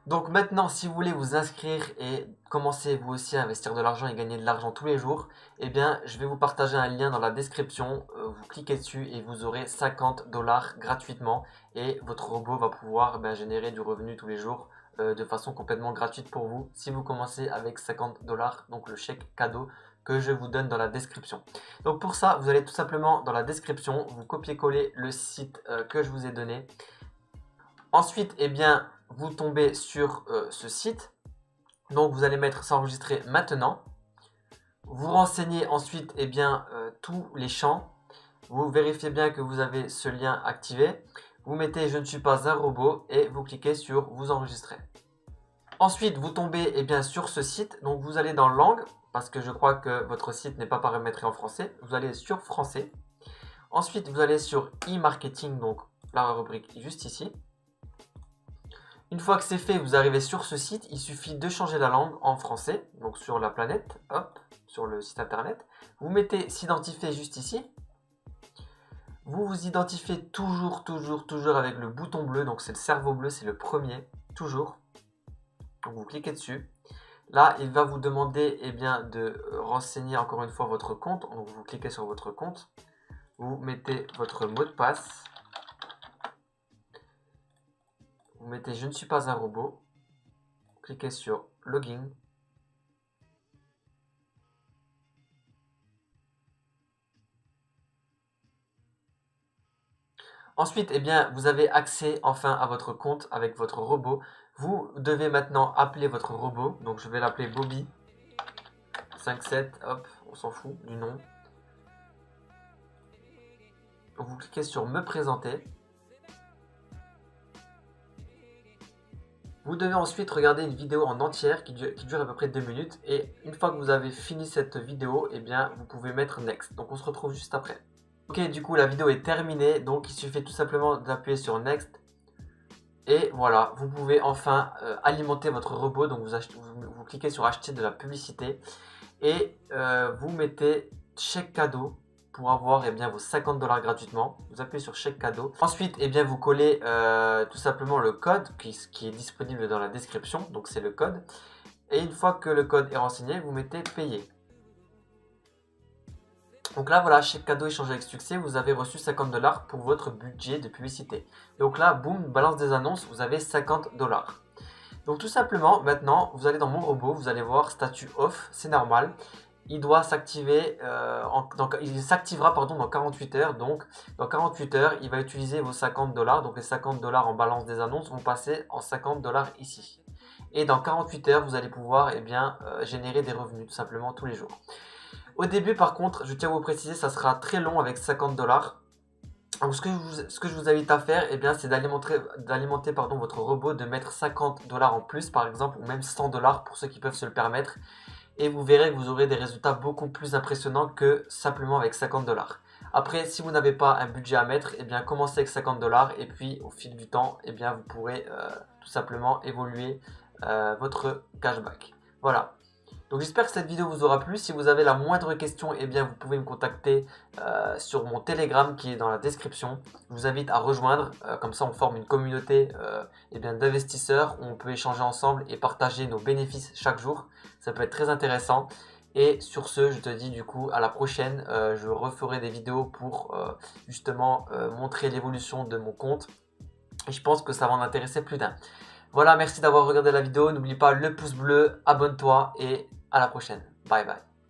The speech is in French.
Donc maintenant, si vous voulez vous inscrire et commencer vous aussi à investir de l'argent et gagner de l'argent tous les jours, eh bien, je vais vous partager un lien dans la description. Vous cliquez dessus et vous aurez 50 dollars gratuitement. Et votre robot va pouvoir générer du revenu tous les jours de façon complètement gratuite pour vous si vous commencez avec 50 dollars, donc le chèque cadeau que je vous donne dans la description. Donc pour ça, vous allez tout simplement dans la description, vous copiez-coller le site que je vous ai donné. Ensuite, eh bien, vous tombez sur ce site. Donc, vous allez mettre s'enregistrer maintenant. Vous renseignez ensuite eh bien, tous les champs. Vous vérifiez bien que vous avez ce lien activé. Vous mettez je ne suis pas un robot et vous cliquez sur vous enregistrer. Ensuite, vous tombez eh bien, sur ce site. Donc, vous allez dans langue parce que je crois que votre site n'est pas paramétré en français. Vous allez sur français. Ensuite, vous allez sur e-marketing, donc la rubrique juste ici. Une fois que c'est fait, vous arrivez sur ce site, il suffit de changer la langue en français, donc sur la planète, hop, sur le site internet. Vous mettez s'identifier juste ici. Vous vous identifiez toujours avec le bouton bleu, donc c'est le cerveau bleu, c'est le premier, toujours. Donc vous cliquez dessus. Là, il va vous demander eh bien, de renseigner encore une fois votre compte. Donc vous cliquez sur votre compte. Vous mettez votre mot de passe. Vous mettez je ne suis pas un robot. Cliquez sur login. Ensuite, eh bien, vous avez accès enfin à votre compte avec votre robot. Vous devez maintenant appeler votre robot. Donc je vais l'appeler Bobby 57. Hop, on s'en fout du nom. Vous cliquez sur me présenter. Vous devez ensuite regarder une vidéo en entière qui dure à peu près 2 minutes. Et une fois que vous avez fini cette vidéo, eh bien, vous pouvez mettre Next. Donc on se retrouve juste après. Ok, du coup la vidéo est terminée. Donc il suffit tout simplement d'appuyer sur Next. Et voilà, vous pouvez enfin alimenter votre robot. Donc vous cliquez sur acheter de la publicité. Et vous mettez chèque cadeau pour avoir eh bien, vos 50 dollars gratuitement. Vous appuyez sur chèque cadeau. Ensuite, eh bien, vous collez tout simplement le code qui est disponible dans la description. Donc c'est le code. Et une fois que le code est renseigné, vous mettez payer. Donc là, voilà, chèque cadeau échangé avec succès. Vous avez reçu 50 dollars pour votre budget de publicité. Donc là, boum, balance des annonces, vous avez 50 dollars. Donc tout simplement, maintenant, vous allez dans mon robot, vous allez voir statut off, c'est normal. Il doit s'activer, il s'activera pardon dans 48 heures. Donc dans 48 heures, il va utiliser vos 50 dollars. Donc les 50 dollars en balance des annonces vont passer en 50 dollars ici. Et dans 48 heures, vous allez pouvoir eh bien, générer des revenus tout simplement tous les jours. Au début par contre, je tiens à vous préciser, ça sera très long avec 50 dollars. Donc, ce que je vous invite à faire, eh bien, c'est d'alimenter votre robot, de mettre 50 dollars en plus par exemple, ou même 100 dollars pour ceux qui peuvent se le permettre. Et vous verrez que vous aurez des résultats beaucoup plus impressionnants que simplement avec 50 dollars. Après, si vous n'avez pas un budget à mettre, eh bien, commencez avec 50 dollars et puis au fil du temps, eh bien, vous pourrez tout simplement évoluer votre cashback. Voilà. Donc j'espère que cette vidéo vous aura plu. Si vous avez la moindre question, eh bien vous pouvez me contacter sur mon Telegram qui est dans la description. Je vous invite à rejoindre, comme ça on forme une communauté d'investisseurs où on peut échanger ensemble et partager nos bénéfices chaque jour. Ça peut être très intéressant. Et sur ce, je te dis du coup à la prochaine. Je referai des vidéos pour justement montrer l'évolution de mon compte. Et je pense que ça va en intéresser plus d'un. Voilà, merci d'avoir regardé la vidéo. N'oublie pas le pouce bleu, abonne-toi et à la prochaine. Bye bye.